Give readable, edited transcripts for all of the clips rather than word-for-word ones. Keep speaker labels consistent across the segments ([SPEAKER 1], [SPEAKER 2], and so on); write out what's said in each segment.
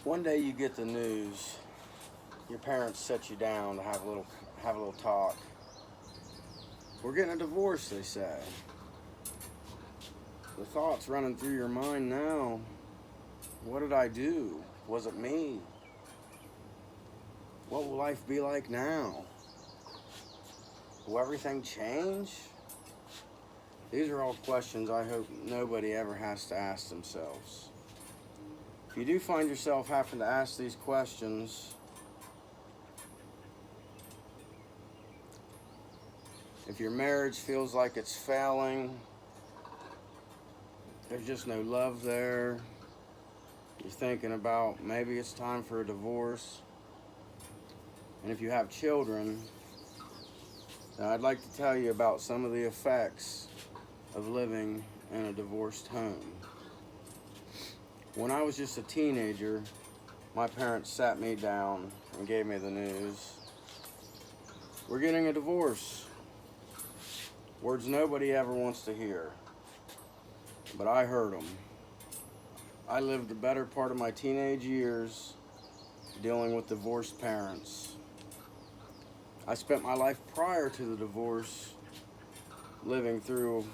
[SPEAKER 1] One day you get the news, your parents set you down to have a little talk. We're getting a divorce, they say. The thoughts running through your mind now. What did I do? Was it me? What will life be like now? Will everything change? These are all questions I hope nobody ever has to ask themselves. If you do find yourself having to ask these questions, if your marriage feels like it's failing, there's just no love there, you're thinking about maybe it's time for a divorce, and if you have children, now I'd like to tell you about some of the effects of living in a divorced home. When I was just a teenager, my parents sat me down and gave me the news. We're getting a divorce. Words nobody ever wants to hear. But I heard them. I lived the better part of my teenage years dealing with divorced parents. I spent my life prior to the divorce living through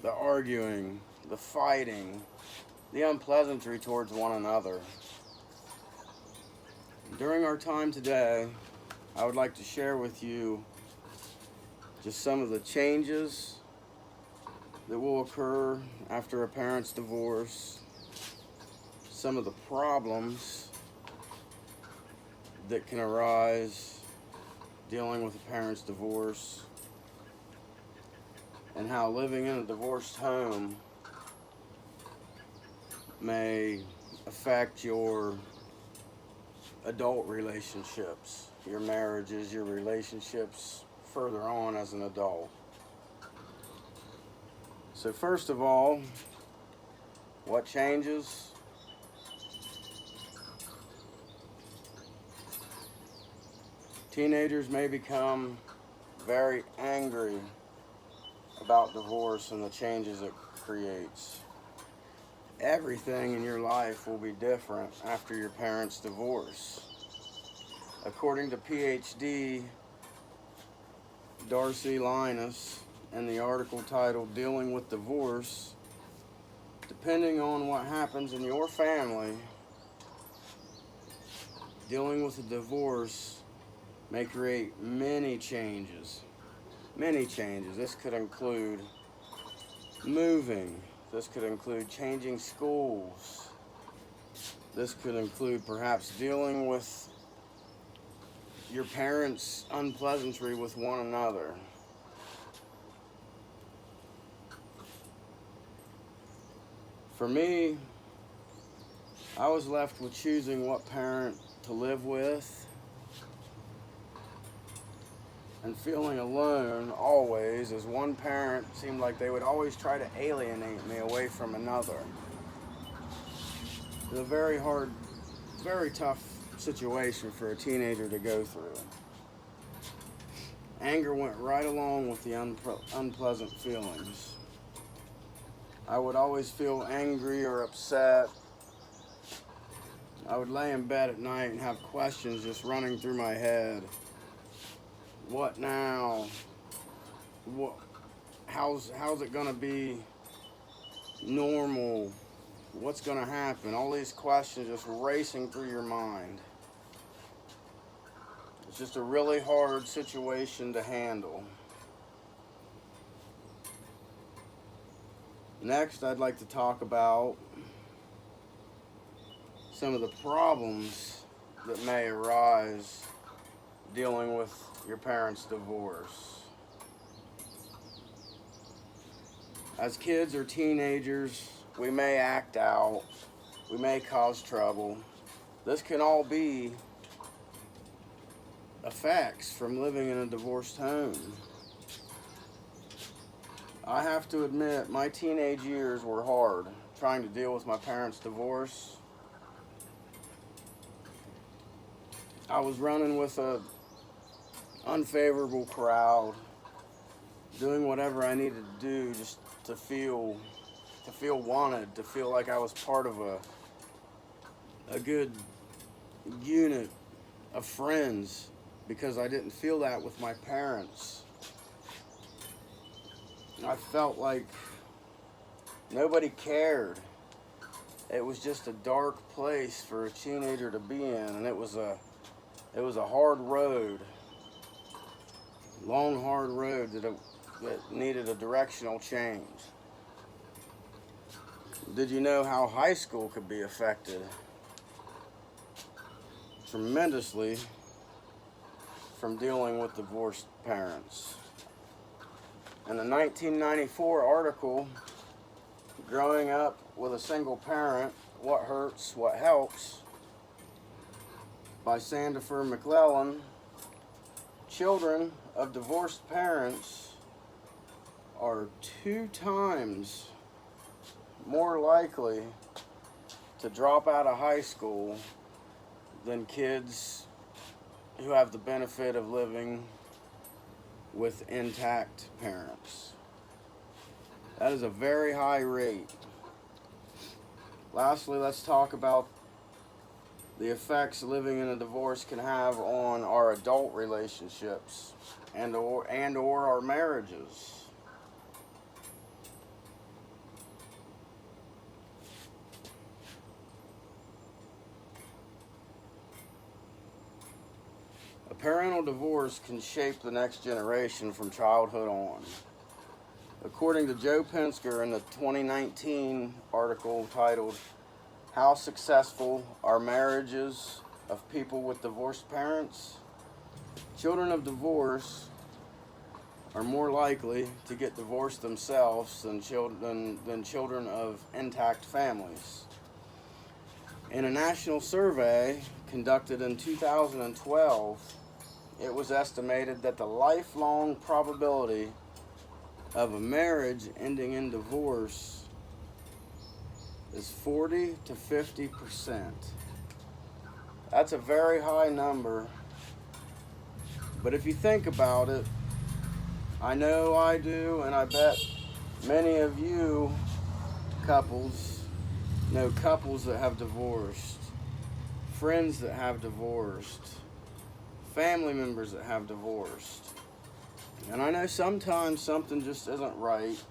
[SPEAKER 1] the arguing, the fighting, the unpleasantry towards one another. During our time today, I would like to share with you just some of the changes that will occur after a parent's divorce, some of the problems that can arise dealing with a parent's divorce, and how living in a divorced home may affect your adult relationships, your marriages, your relationships further on as an adult. So first of all, what changes? Teenagers may become very angry about divorce and the changes it creates. Everything in your life will be different after your parents' divorce. According to PhD Darcy Linus in the article titled Dealing with Divorce, depending on what happens in your family, dealing with a divorce may create many changes. Many changes. This could include moving. This could include changing schools. This could include perhaps dealing with your parents' unpleasantry with one another. For me, I was left with choosing what parent to live with and feeling alone always, as one parent seemed like they would always try to alienate me away from another. It was a very hard, very tough situation for a teenager to go through. Anger went right along with the unpleasant feelings. I would always feel angry or upset. I would lay in bed at night and have questions just running through my head. What now? How's it gonna be normal? What's gonna happen? All these questions just racing through your mind. It's just a really hard situation to handle. Next, I'd like to talk about some of the problems that may arise dealing with your parents' divorce. As kids or teenagers, we may act out, we may cause trouble. This can all be effects from living in a divorced home. I have to admit, my teenage years were hard, trying to deal with my parents' divorce. I was running with a unfavorable crowd, doing whatever I needed to do just to feel wanted, to feel like I was part of a good unit of friends because I didn't feel that with my parents. I felt like nobody cared. It was just a dark place for a teenager to be in, and it was a hard road, long hard road that needed a directional change. Did you know how high school could be affected tremendously from dealing with divorced parents? In the 1994 article, Growing Up with a Single Parent, What Hurts, What Helps, by Sandifer McClellan, children of divorced parents are 2 times more likely to drop out of high school than kids who have the benefit of living with intact parents. That is a very high rate. Lastly, let's talk about the effects living in a divorce can have on our adult relationships and or our marriages. A parental divorce can shape the next generation from childhood on. According to Joe Pinsker in the 2019 article titled, How Successful Are Marriages of People with Divorced Parents? Children of divorce are more likely to get divorced themselves than children of intact families. In a national survey conducted in 2012, it was estimated that the lifelong probability of a marriage ending in divorce is 40 to 50%. That's a very high number. But if you think about it, I know I do, and I bet many of you couples know couples that have divorced, friends that have divorced, family members that have divorced. And I know sometimes something just isn't right,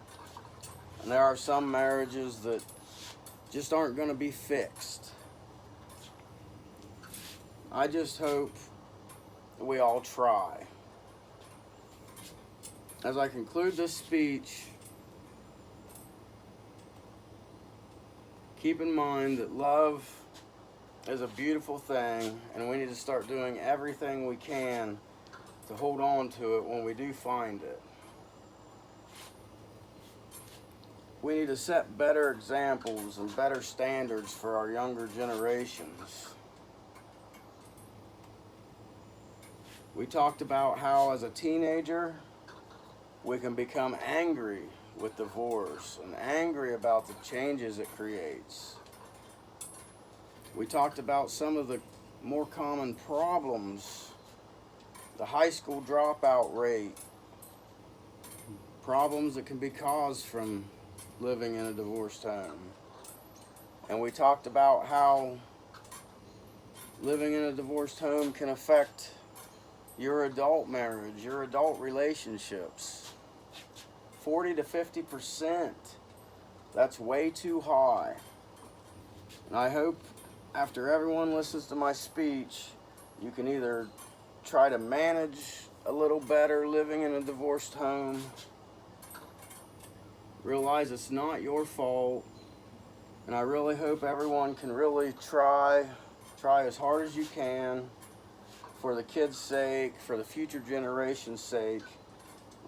[SPEAKER 1] and there are some marriages that just aren't going to be fixed. I just hope we all try. As I conclude this speech, keep in mind that love is a beautiful thing, and we need to start doing everything we can to hold on to it when we do find it. We need to set better examples and better standards for our younger generations. We talked about how as a teenager we can become angry with divorce and angry about the changes it creates. We talked about some of the more common problems, the high school dropout rate, problems that can be caused from living in a divorced home. And we talked about how living in a divorced home can affect your adult marriage, your adult relationships. 40 to 50%. That's way too high. And I hope after everyone listens to my speech, you can either try to manage a little better living in a divorced home, realize it's not your fault, and I really hope everyone can really try as hard as you can for the kids' sake, for the future generation's sake.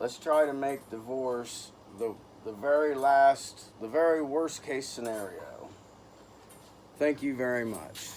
[SPEAKER 1] Let's try to make divorce the very worst case scenario. Thank you very much.